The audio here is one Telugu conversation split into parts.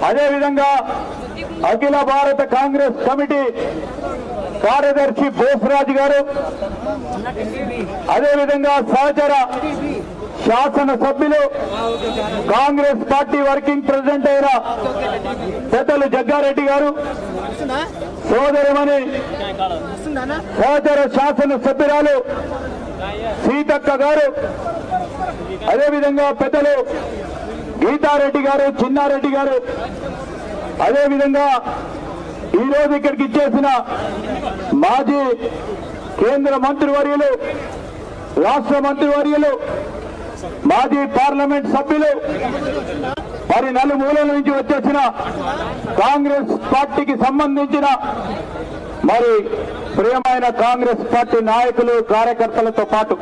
అదేవిధంగా అఖిల భారత కాంగ్రెస్ కమిటీ కార్యదర్శి బోసరాజు గారు, అదేవిధంగా సహచర శాసన సభ్యులు కాంగ్రెస్ పార్టీ వర్కింగ్ ప్రెసిడెంట్ అయిన పెద్దలు జగ్గారెడ్డి గారు, సోదరిమణి సహచర శాసన సభ్యురాలు సీతక్క గారు, అదేవిధంగా పెద్దలు గీతారెడ్డి గారు, చిన్నారెడ్డి గారు, అదేవిధంగా ఈరోజు ఇక్కడికి ఇచ్చేసిన మాజీ కేంద్ర మంత్రివర్యులు, రాష్ట్ర మంత్రివర్యులు, మాజీ పార్లమెంట్ సభ్యులు, మరి నలుమూలల నుంచి వచ్చేసిన కాంగ్రెస్ పార్టీకి సంబంధించిన మరి ప్రియమైన కాంగ్రెస్ పార్టీ నాయకులు, కార్యకర్తలతో పాటు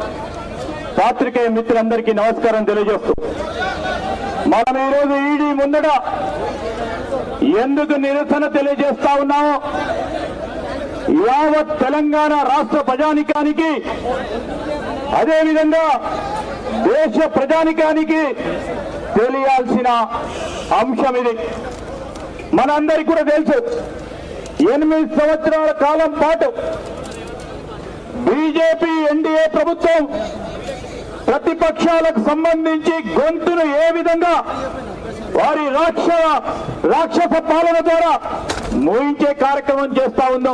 పాత్రికేయ మిత్రులందరికీ నమస్కారం తెలియజేస్తూ, మనం ఈరోజు ఈడీ ముందట ఎందుకు నిరసన తెలియజేస్తా ఉన్నామో యావత్ తెలంగాణ రాష్ట్ర ప్రజానికానికి, అదేవిధంగా దేశ ప్రజానికానికి తెలియాల్సిన అంశం ఇది. మనందరికీ కూడా తెలుసు, 8 సంవత్సరాల కాలం పాటు బీజేపీ ఎన్డీఏ ప్రభుత్వం ప్రతిపక్షాలకు సంబంధించి గొంతును ఏ విధంగా వారి రాక్షస పాలన ద్వారా మోయించే కార్యక్రమం చేస్తా ఉందో.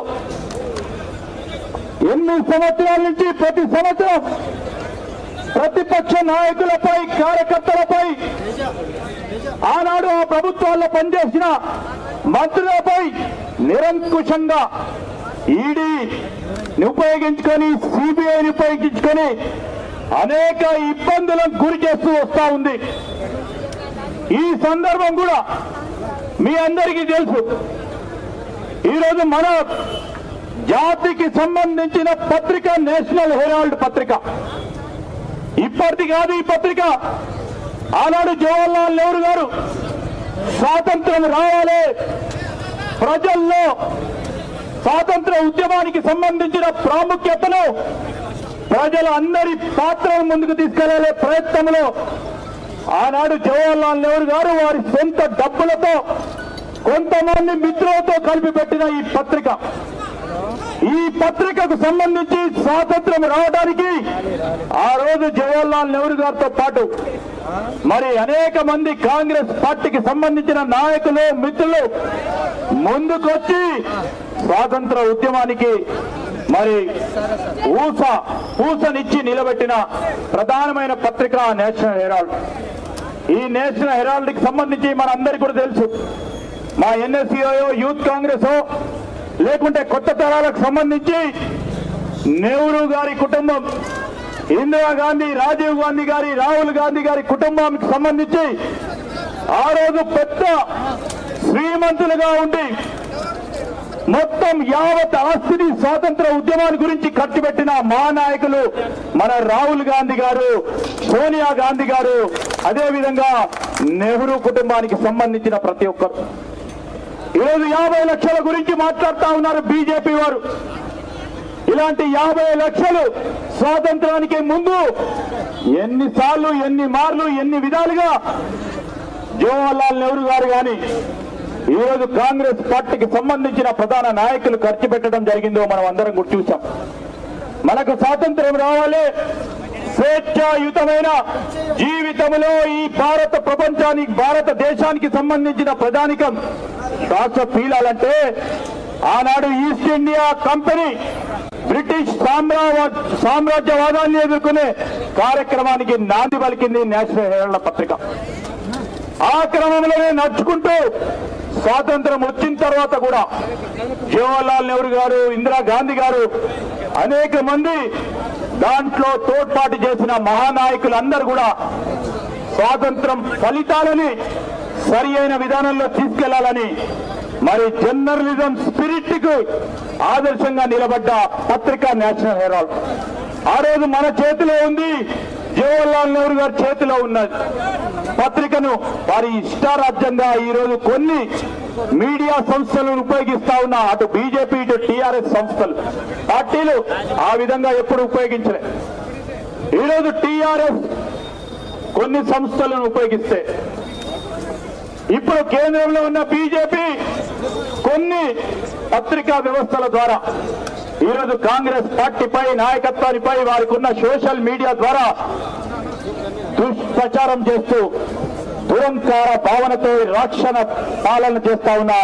8 సంవత్సరాల నుంచి ప్రతి సంవత్సరం ప్రతిపక్ష నాయకులపై, కార్యకర్తలపై, ఆనాడు ఆ ప్రభుత్వాల్లో పనిచేసిన మంత్రులపై నిరంకుశంగా ఈడీని ఉపయోగించుకొని, సిబిఐని ఉపయోగించుకొని అనేక ఇబ్బందులకు గురి చేస్తూ వస్తా ఉంది. ఈ సందర్భం కూడా మీ అందరికీ తెలుసు. ఈరోజు మన జాతికి సంబంధించిన పత్రిక నేషనల్ హెరాల్డ్ పత్రిక, ఇప్పటిది కాదు ఈ పత్రిక, ఆనాడు జవహర్లాల్ నెహ్రూ గారు స్వాతంత్రం రావాలి, ప్రజల్లో స్వాతంత్ర ఉద్యమానికి సంబంధించిన ప్రాముఖ్యతను ప్రజల అందరి పాత్రను ముందుకు తీసుకెళ్లే ప్రయత్నంలో ఆనాడు జవహర్లాల్ నెహ్రూ గారు వారి సొంత డబ్బులతో కొంతమంది మిత్రులతో కలిపి పెట్టిన ఈ పత్రికకు సంబంధించి స్వాతంత్రం రావడానికి ఆ రోజు జవహర్లాల్ నెహ్రూ గారితో పాటు మరి అనేక మంది కాంగ్రెస్ పార్టీకి సంబంధించిన నాయకులు, మిత్రులు ముందుకొచ్చి స్వాతంత్ర ఉద్యమానికి మరి ఊసనిచ్చి నిలబెట్టిన ప్రధానమైన పత్రిక నేషనల్ హెరాల్డ్. ఈ నేషనల్ హెరాల్డ్ కి సంబంధించి మనందరికీ కూడా తెలుసు, మా ఎన్ఎస్యూ, యూత్ కాంగ్రెస్, లేకుంటే కొత్త తరాలకు సంబంధించి నెహ్రూ గారి కుటుంబం, ఇందిరాగాంధీ, రాజీవ్ గాంధీ గారి, రాహుల్ గాంధీ గారి కుటుంబానికి సంబంధించి ఆ రోజు పెద్ద శ్రీమంతులుగా ఉండి మొత్తం యావత్ ఆస్తిని స్వాతంత్ర ఉద్యమాన్ని గురించి ఖర్చు పెట్టిన మహానాయకులు మన రాహుల్ గాంధీ గారు, సోనియా గాంధీ గారు, అదేవిధంగా నెహ్రూ కుటుంబానికి సంబంధించిన ప్రతి ఒక్కరు ఈరోజు 50 లక్షల గురించి మాట్లాడుతా ఉన్నారు బీజేపీ వారు. ఇలాంటి 50 లక్షలు స్వాతంత్రానికి ముందు ఎన్నిసార్లు, ఎన్ని మార్లు, ఎన్ని విధాలుగా జవహర్లాల్ నెహ్రూ గారు కానీ ఈరోజు కాంగ్రెస్ పార్టీకి సంబంధించిన ప్రధాన నాయకులు ఖర్చు పెట్టడం జరిగిందో మనం అందరం కూడా చూసాం. మనకు స్వాతంత్ర్యం రావాలి, స్వేచ్ఛాయుతమైన జీవితంలో ఈ భారతదేశానికి సంబంధించిన ప్రజానికం శ్వాస పీలాలంటే ఆనాడు ఈస్ట్ ఇండియా కంపెనీ బ్రిటిష్ సామ్రాజ్యవాదాన్ని ఎదుర్కొనే కార్యక్రమానికి నాంది పలికింది నేషనల్ హెరాల్డ్ పత్రిక. ఆ క్రమంలోనే నడుచుకుంటూ స్వాతంత్రం వచ్చిన తర్వాత కూడా జవహర్లాల్ నెహ్రూ గారు, ఇందిరాగాంధీ గారు, అనేక మంది దాంట్లో తోడ్పాటు చేసిన మహానాయకులందరూ కూడా స్వాతంత్రం ఫలితాలని సరి అయిన విధానంలో తీసుకెళ్లాలని మరి జర్నలిజం స్పిరిట్ కు ఆదర్శంగా నిలబడ్డ పత్రిక నేషనల్ హెరాల్డ్. ఆ రోజు మన చేతిలో ఉంది, జవహర్లాల్ నెహ్రూ గారి చేతిలో ఉన్నది. పత్రికను వారి ఇష్టారాజ్యంగా ఈరోజు కొన్ని మీడియా సంస్థలను ఉపయోగిస్తా ఉన్న అటు బీజేపీ, ఇటు టీఆర్ఎస్ సంస్థలు, పార్టీలు ఆ విధంగా ఎప్పుడు ఉపయోగించలే. ఈరోజు టీఆర్ఎస్ కొన్ని సంస్థలను ఉపయోగిస్తే ఇప్పుడు కేంద్రంలో ఉన్న బీజేపీ కొన్ని పత్రికా వ్యవస్థల ద్వారా ఈరోజు కాంగ్రెస్ పార్టీపై నాయకత్వానిపై వారికి ఉన్న సోషల్ మీడియా ద్వారా దుష్ప్రచారం చేస్తూ దురంకార భావనతో రాక్షణ పాలన చేస్తా ఉన్న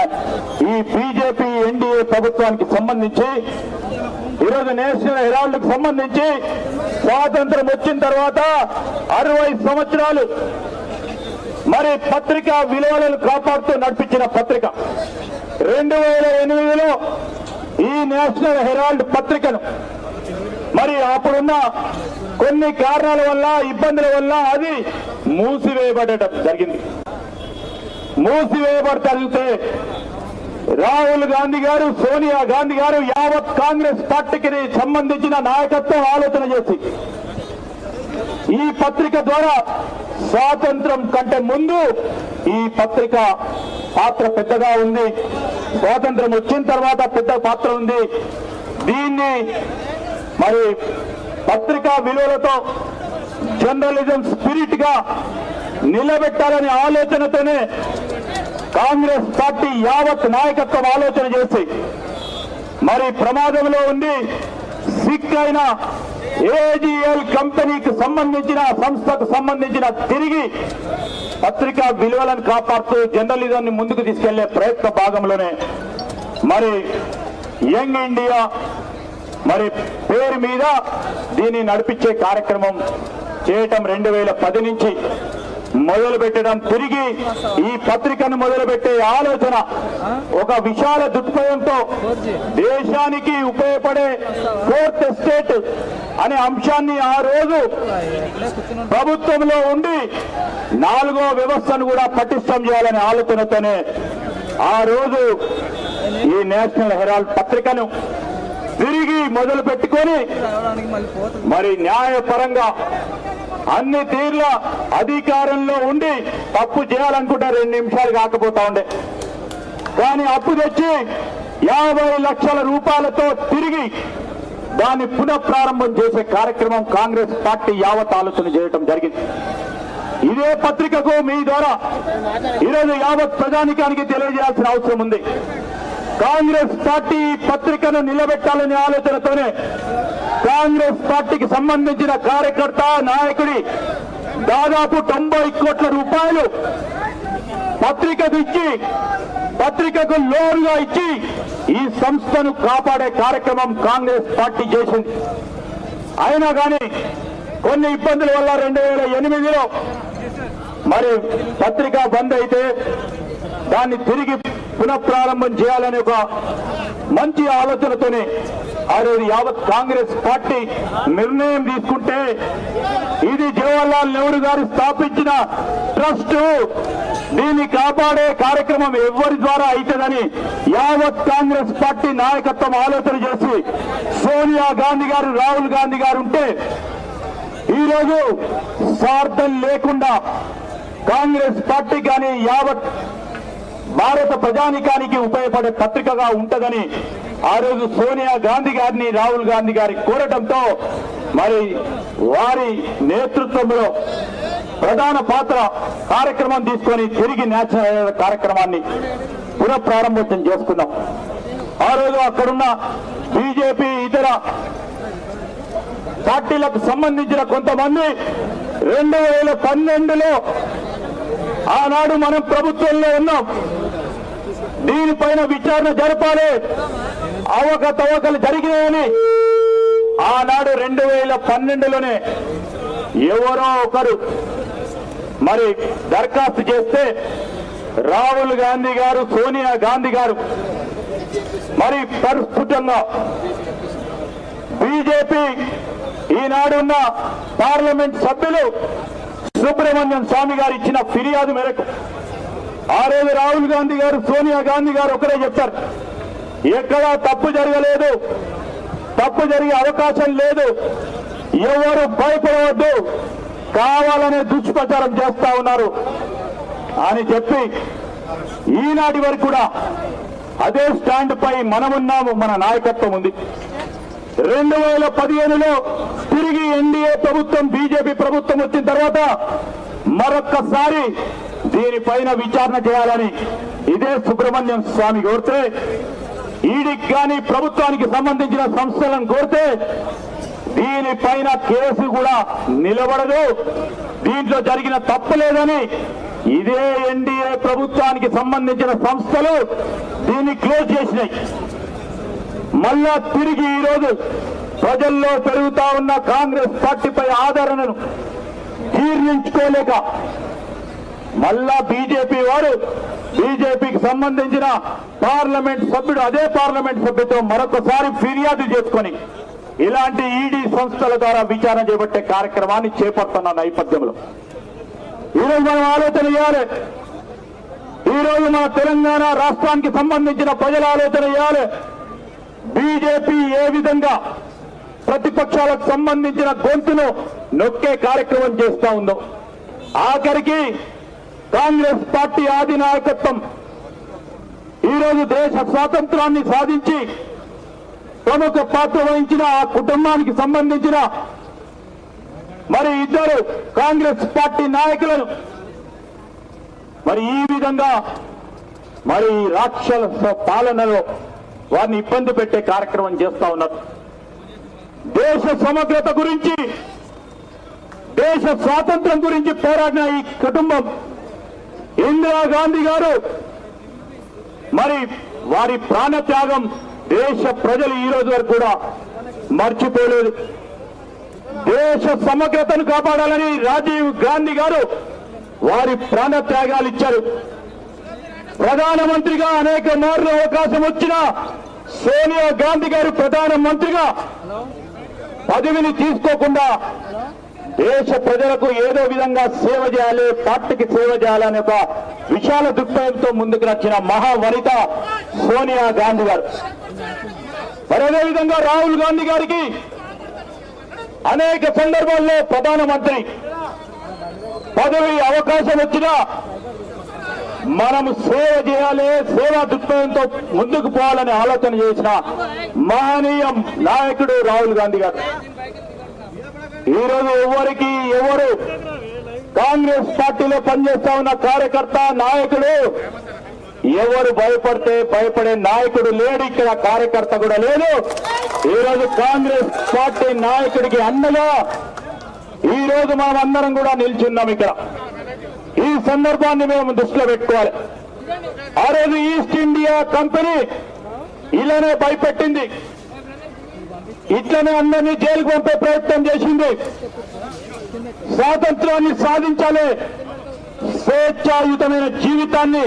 ఈ బీజేపీ ఎన్డీఏ ప్రభుత్వానికి సంబంధించి ఈరోజు నేషనల్ హెరాల్డ్ కు సంబంధించి స్వాతంత్రం వచ్చిన తర్వాత 60 సంవత్సరాలు మరి పత్రికా విలువలను కాపాడుతూ నడిపించిన పత్రిక 2008లో ఈ నేషనల్ హెరాల్డ్ పత్రికను మరి అప్పుడున్న కొన్ని కారణాల వల్ల ఇబ్బందుల వల్ల అది మూసివేయబడటం జరిగింది. మూసివేయబడితే రాహుల్ గాంధీ గారు, సోనియా గాంధీ గారు యావత్ కాంగ్రెస్ పార్టీకి సంబంధించిన నాయకత్వం ఆలోచన చేసి ఈ పత్రిక ద్వారా స్వాతంత్రం కంటే ముందు ఈ పత్రిక పాత్ర పెద్దగా ఉంది, స్వాతంత్రం వచ్చిన తర్వాత పెద్ద పాత్ర ఉంది. దీన్ని మరి పత్రికా విలువలతో జర్నలిజం స్పిరిట్ గా నిలబెట్టాలనే ఆలోచనతోనే కాంగ్రెస్ పార్టీ యావత్ నాయకత్వం ఆలోచన చేసి మరి ప్రమాదంలో ఉండి సిక్ అయిన ఏజీఎల్ కంపెనీకి సంబంధించిన సంస్థకు సంబంధించిన తిరిగి పత్రికా విలువలను కాపాడుతూ జర్నలిజాన్ని ముందుకు తీసుకెళ్లే ప్రయత్న భాగంలోనే మరి యంగ్ ఇండియా మరి పేరు మీద దీన్ని నడిపించే కార్యక్రమం చేయటం 2010 నుంచి మొదలు పెట్టడం, తిరిగి ఈ పత్రికను మొదలుపెట్టే ఆలోచన ఒక విశాల దృక్పథంతో దేశానికి ఉపయోగపడే 4th ఎస్టేట్ అనే అంశాన్ని ఆ రోజు ప్రభుత్వంలో ఉండి 4వ వ్యవస్థను కూడా పటిష్టం చేయాలనే ఆలోచనతోనే ఆ రోజు ఈ నేషనల్ హెరాల్డ్ పత్రికను తిరిగి మొదలు పెట్టుకొని మరి న్యాయపరంగా అన్ని తీర్ల అధికారంలో ఉండి తప్పు చేయాలనుకుంటే 2 నిమిషాలు కాకపోతా ఉండే, కానీ అప్పు తెచ్చి 50 లక్షల రూపాయలతో తిరిగి దాన్ని పునఃప్రారంభం చేసే కార్యక్రమం కాంగ్రెస్ పార్టీ యావత్ ఆలోచన చేయడం జరిగింది. ఇదే పత్రికకు మీ ద్వారా ఈరోజు యావత్ ప్రజానికానికి తెలియజేయాల్సిన అవసరం ఉంది. కాంగ్రెస్ పార్టీ పత్రికను నిలబెట్టాలనే ఆలోచనతోనే కాంగ్రెస్ పార్టీకి సంబంధించిన కార్యకర్త నాయకుడి దాదాపు 90 కోట్ల రూపాయలు పత్రికకు ఇచ్చి, పత్రికకు లోన్గా ఇచ్చి ఈ సంస్థను కాపాడే కార్యక్రమం కాంగ్రెస్ పార్టీ చేసింది. అయినా కానీ కొన్ని ఇబ్బందుల వల్ల 2008లో మరి పత్రిక బంద్ అయితే దాన్ని తిరిగి పునఃప్రారంభం చేయాలనే ఒక మంచి ఆలోచనతోనే ఆ రోజు యావత్ కాంగ్రెస్ పార్టీ నిర్ణయం తీసుకుంటే ఇది జవహర్లాల్ నెహ్రూ గారు స్థాపించిన ట్రస్ట్, దీన్ని కాపాడే కార్యక్రమం ఎవరి ద్వారా అవుతుందని యావత్ కాంగ్రెస్ పార్టీ నాయకత్వం ఆలోచన చేసి సోనియా గాంధీ గారు, రాహుల్ గాంధీ గారు ఉంటే ఈరోజు స్వార్థం లేకుండా కాంగ్రెస్ పార్టీ కానీ యావత్ భారత ప్రజానికానికి ఉపయోగపడే పత్రికగా ఉంటదని ఆ రోజు సోనియా గాంధీ గారిని, రాహుల్ గాంధీ గారి కోరటంతో మరి వారి నేతృత్వంలో ప్రధాన పాత్ర కార్యక్రమం తీసుకొని తిరిగి నేషనల్ కార్యక్రమాన్ని పునఃప్రారంభోత్సవం చేసుకున్నాం. ఆ రోజు అక్కడున్న బీజేపీ ఇతర పార్టీలకు సంబంధించిన కొంతమంది 2012లో ఆనాడు మనం ప్రభుత్వంలో ఉన్నాం, దీనిపైన విచారణ జరపాలి, అవకతవకలు జరిగినాయని ఆనాడు 2012లోనే ఎవరో ఒకరు మరి దరఖాస్తు చేస్తే రాహుల్ గాంధీ గారు, సోనియా గాంధీ గారు మరి ప్రస్ఫుటంగా బీజేపీ ఈనాడున్న పార్లమెంట్ సభ్యులు సుబ్రహ్మణ్యం స్వామి గారు ఇచ్చిన ఫిర్యాదు మేరకు ఆ రోజు రాహుల్ గాంధీ గారు, సోనియా గాంధీ గారు ఒకరే చెప్తారు, ఎక్కడా తప్పు జరగలేదు, తప్పు జరిగే అవకాశం లేదు, ఎవరు భయపడవద్దు, కావాలనే దుష్ప్రచారం చేస్తా ఉన్నారు అని చెప్పి ఈనాటి వరకు కూడా అదే స్టాండ్ పై మనమున్నాము, మన నాయకత్వం ఉంది. 2015లో తిరిగి ఎన్డీఏ ప్రభుత్వం, బీజేపీ ప్రభుత్వం వచ్చిన తర్వాత మరొక్కసారి దీనిపైన విచారణ చేయాలని ఇదే సుబ్రహ్మణ్యం స్వామి కోరితే, ఈడీకి కానీ ప్రభుత్వానికి సంబంధించిన సంస్థలను కోరితే దీనిపైన కేసు కూడా నిలబడదు, దీంట్లో జరిగిన తప్పు లేదని ఇదే ఎన్డీఏ ప్రభుత్వానికి సంబంధించిన సంస్థలు దీన్ని క్లోజ్ చేసినాయి. మళ్ళా తిరిగి ఈరోజు ప్రజల్లో పెరుగుతా ఉన్న కాంగ్రెస్ పార్టీపై ఆదరణను జీర్ణించుకోలేక మళ్ళా బీజేపీ వారు బీజేపీకి సంబంధించిన పార్లమెంట్ సభ్యుడు అదే పార్లమెంట్ సభ్యుతో మరొకసారి ఫిర్యాదు చేసుకొని ఇలాంటి ఈడీ సంస్థల ద్వారా విచారణ చేపట్టే కార్యక్రమాన్ని చేపడుతున్న నేపథ్యంలో ఈరోజు మనం ఆలోచన చేయాలి. ఈరోజు మన తెలంగాణ రాష్ట్రానికి సంబంధించిన ప్రజల ఆలోచన చేయాలి. బీజేపీ ఏ విధంగా ప్రతిపక్షాలకు సంబంధించిన గొంతును నొక్కే కార్యక్రమం చేస్తా ఉందో, ఆఖరికి కాంగ్రెస్ పార్టీ ఆది నాయకత్వం ఈరోజు దేశ స్వాతంత్రాన్ని సాధించి ప్రముఖ పాత్ర వహించిన ఆ కుటుంబానికి సంబంధించిన మరి ఇద్దరు కాంగ్రెస్ పార్టీ నాయకులను మరి ఈ విధంగా మరి రాక్షస పాలనలో వారిని ఇబ్బంది పెట్టే కార్యక్రమం చేస్తా ఉన్నారు. దేశ సమగ్రత గురించి, దేశ స్వాతంత్రం గురించి పోరాడిన ఈ కుటుంబం ఇందిరాగాంధీ గారు మరి వారి ప్రాణత్యాగం దేశ ప్రజలు ఈ రోజు వరకు కూడా మర్చిపోలేదు. దేశ సమగ్రతను కాపాడాలని రాజీవ్ గాంధీ గారు వారి ప్రాణత్యాగాలు ఇచ్చారు. ప్రధానమంత్రిగా అనేక మార్లు అవకాశం వచ్చిన సోనియా గాంధీ గారు ప్రధానమంత్రిగా పదవిని తీసుకోకుండా దేశ ప్రజలకు ఏదో విధంగా సేవ చేయాలి, పార్టీకి సేవ చేయాలనే ఒక విశాల దృక్పథంతో ముందుకు వచ్చిన మహావనిత సోనియా గాంధీ గారు. మరి అదేవిధంగా రాహుల్ గాంధీ గారికి అనేక సందర్భాల్లో ప్రధానమంత్రి పదవి అవకాశం వచ్చినా మనము సేవ చేయాలి, సేవా దృక్పథంతో ముందుకు పోవాలని ఆలోచన చేసిన మహనీయ నాయకుడు రాహుల్ గాంధీ గారు. ఈరోజు ఎవరు కాంగ్రెస్ పార్టీలో పనిచేస్తా ఉన్న కార్యకర్త నాయకుడు ఎవరు భయపడే నాయకుడు లేడు, ఇక్కడ కార్యకర్త కూడా లేదు. ఈరోజు కాంగ్రెస్ పార్టీ నాయకుడికి అండగా ఈరోజు మనం అందరం కూడా నిల్చున్నాం. ఇక్కడ ఈ సందర్భాన్ని మేము దృష్టిలో పెట్టుకోవాలి. ఆ రోజు ఈస్ట్ ఇండియా కంపెనీ ఇలానే భయపెట్టింది, ఇట్లనే అందరినీ జైలుకు పంపే ప్రయత్నం చేసింది. స్వాతంత్రాన్ని సాధించాలి, స్వేచ్ఛాయుతమైన జీవితాన్ని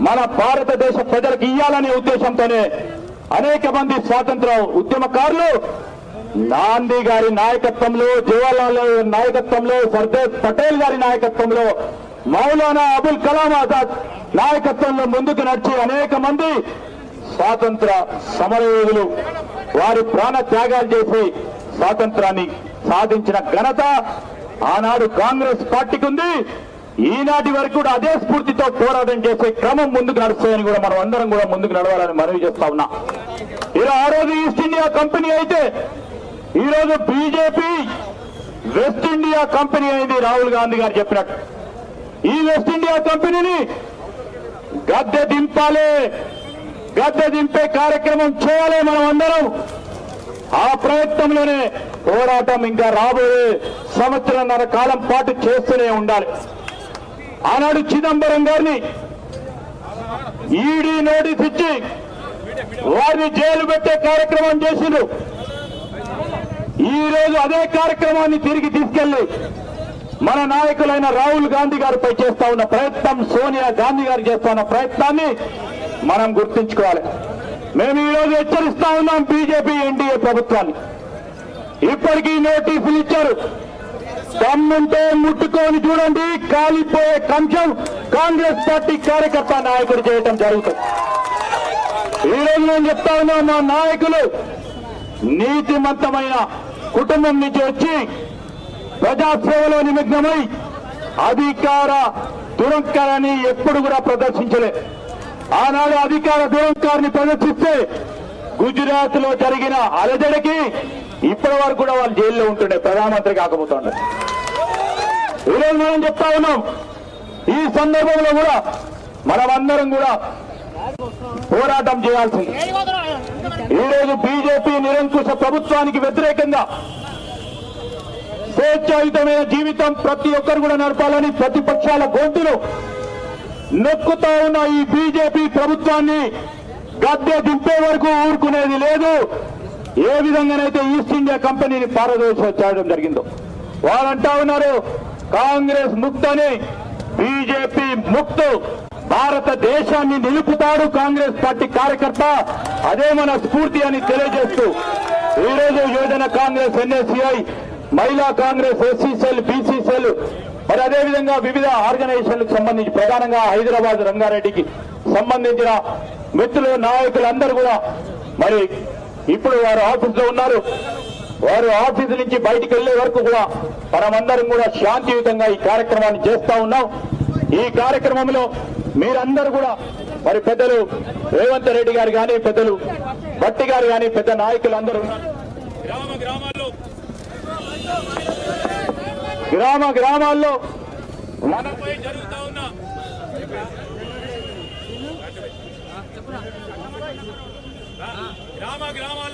మన భారతదేశ ప్రజలకు ఇయ్యాలనే ఉద్దేశంతోనే అనేక మంది స్వాతంత్ర ఉద్యమకారులు గాంధీ గారి నాయకత్వంలో, జవహర్లాల్ నెహ్రూ నాయకత్వంలో, సర్దార్ పటేల్ గారి నాయకత్వంలో, మౌలానా అబుల్ కలాం ఆజాద్ నాయకత్వంలో ముందుకు నడిచి అనేక మంది స్వాతంత్ర సమరయోధులు వారి ప్రాణ త్యాగాలు చేసి స్వాతంత్రాన్ని సాధించిన ఘనత ఆనాడు కాంగ్రెస్ పార్టీకి ఉంది. ఈనాటి వరకు కూడా అదే స్ఫూర్తితో పోరాటం చేసే క్రమం ముందుకు నడుస్తాయని కూడా మనం అందరం కూడా ముందుకు నడవాలని మనవి చేస్తా ఉన్నా. ఇలా ఆ రోజు ఈస్ట్ ఇండియా కంపెనీ అయితే ఈ రోజు బీజేపీ వెస్ట్ ఇండియా కంపెనీ అయింది. రాహుల్ గాంధీ గారు చెప్పినట్టు ఈ వెస్ట్ ఇండియా కంపెనీని గద్దె దింపాలి, గద్దె దింపే కార్యక్రమం చేయాలి. మనం అందరం ఆ ప్రయత్నంలోనే పోరాటం ఇంకా రాబోయే సంవత్సరంన్నర కాలం పాటు చేస్తూనే ఉండాలి. ఆనాడు చిదంబరం గారిని ఈడీ నోటీస్ ఇచ్చి వారిని జైలు పెట్టే కార్యక్రమం చేసిండ్రు. ఈ రోజు అదే కార్యక్రమాన్ని తిరిగి తీసుకెళ్లి మన నాయకులైన రాహుల్ గాంధీ గారిపై చేస్తా ఉన్న ప్రయత్నం, సోనియా గాంధీ గారు చేస్తా ఉన్న ప్రయత్నాన్ని మనం గుర్తుంచుకోవాలి. మేము ఈ రోజు హెచ్చరిస్తా ఉన్నాం బీజేపీ ఎన్డీఏ ప్రభుత్వాన్ని. ఇప్పటికీ నోటీసులు ఇచ్చారు, దమ్ముంటే ముట్టుకొని చూడండి, కాలిపోయే కంచం కాంగ్రెస్ పార్టీ కార్యకర్త నాయకుడు చేయటం జరుగుతుంది. ఈ రోజు నేను చెప్తా ఉన్నా, మా నాయకులు నీతిమంతమైన కుటుంబం నుంచి వచ్చి ప్రజాసేవలో నిమగ్నమై అధికార దురంకారాన్ని ఎప్పుడు కూడా ప్రదర్శించలే. ఆనాడు అధికార దురంకారాన్ని ప్రదర్శిస్తే గుజరాత్ లో జరిగిన అలజడికి ఇప్పటి వరకు కూడా వాళ్ళు జైల్లో ఉంటుండే, ప్రధానమంత్రి కాకపోతుండే. ఈరోజు మనం చెప్తా ఉన్నాం, ఈ సందర్భంలో కూడా మనమందరం కూడా పోరాటం చేయాల్సింది. ఈరోజు బీజేపీ నిరంకుశ ప్రభుత్వానికి వ్యతిరేకంగా స్వేచ్ఛాయుతమైన జీవితం ప్రతి ఒక్కరు కూడా నడపాలని ప్రతిపక్షాల గొంతులు నొక్కుతా ఉన్న ఈ బీజేపీ ప్రభుత్వాన్ని గద్దె దింపే వరకు ఊరుకునేది లేదు. ఏ విధంగానైతే ఈస్ట్ ఇండియా కంపెనీని పారదోషించడం జరిగిందో వాళ్ళంటా ఉన్నారు కాంగ్రెస్ ముక్తని, బీజేపీ ముక్తు. భారతదేశాన్ని నిలుపుతాడు కాంగ్రెస్ పార్టీ కార్యకర్త, అదే మన స్ఫూర్తి అని తెలియజేస్తూ ఈరోజు యువజన కాంగ్రెస్, ఎన్ఎస్యుఐ, మహిళా Congress, SC cell, BC cell, మరి అదేవిధంగా వివిధ ఆర్గనైజేషన్లకు సంబంధించి ప్రధానంగా హైదరాబాద్ రంగారెడ్డికి సంబంధించిన మిత్రులు, నాయకులందరూ కూడా మరి ఇప్పుడు వారు ఆఫీసులో ఉన్నారు. వారు ఆఫీసు నుంచి బయటికి వెళ్లే వరకు కూడా మనమందరం కూడా శాంతియుతంగా ఈ కార్యక్రమాన్ని చేస్తా ఉన్నాం. ఈ కార్యక్రమంలో మీరందరూ కూడా మరి పెద్దలు రేవంత్ రెడ్డి గారు కానీ, పెద్దలు భట్టి గారు కానీ, పెద్ద నాయకులు అందరూ గ్రామ గ్రామాల్లో మనపై జరుగుతా ఉన్న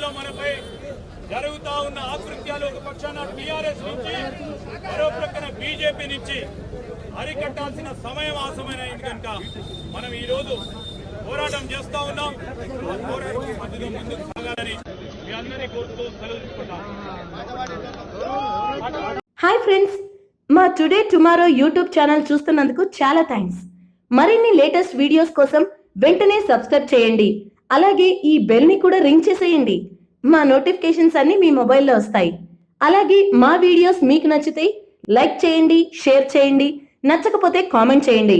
మనపై జరుగుతా ఉన్న ఆకృత్యాలు ఒక పక్షాన టీఆర్ఎస్ నుంచి, మరో ప్రక్కన బీజేపీ నుంచి అరికట్టాల్సిన సమయం ఆసమైనది కనుక మనం ఈ రోజు పోరాటం చేస్తా ఉన్నాం. పోరాటం మధ్యలో ముందుకు సాగాలని మీ అందరినీ కోరుతూ సెలవు తీసుకుంటాం. హాయ్ ఫ్రెండ్స్, మా టుడే టుమారో యూట్యూబ్ ఛానల్ చూస్తున్నందుకు చాలా థ్యాంక్స్. మరిన్ని లేటెస్ట్ వీడియోస్ కోసం వెంటనే సబ్స్క్రైబ్ చేయండి. అలాగే ఈ బెల్ ని కూడా రింగ్ చేసేయండి. మా నోటిఫికేషన్స్ అన్ని మీ మొబైల్లో వస్తాయి. అలాగే మా వీడియోస్ మీకు నచ్చితే లైక్ చేయండి, షేర్ చేయండి, నచ్చకపోతే కామెంట్ చేయండి.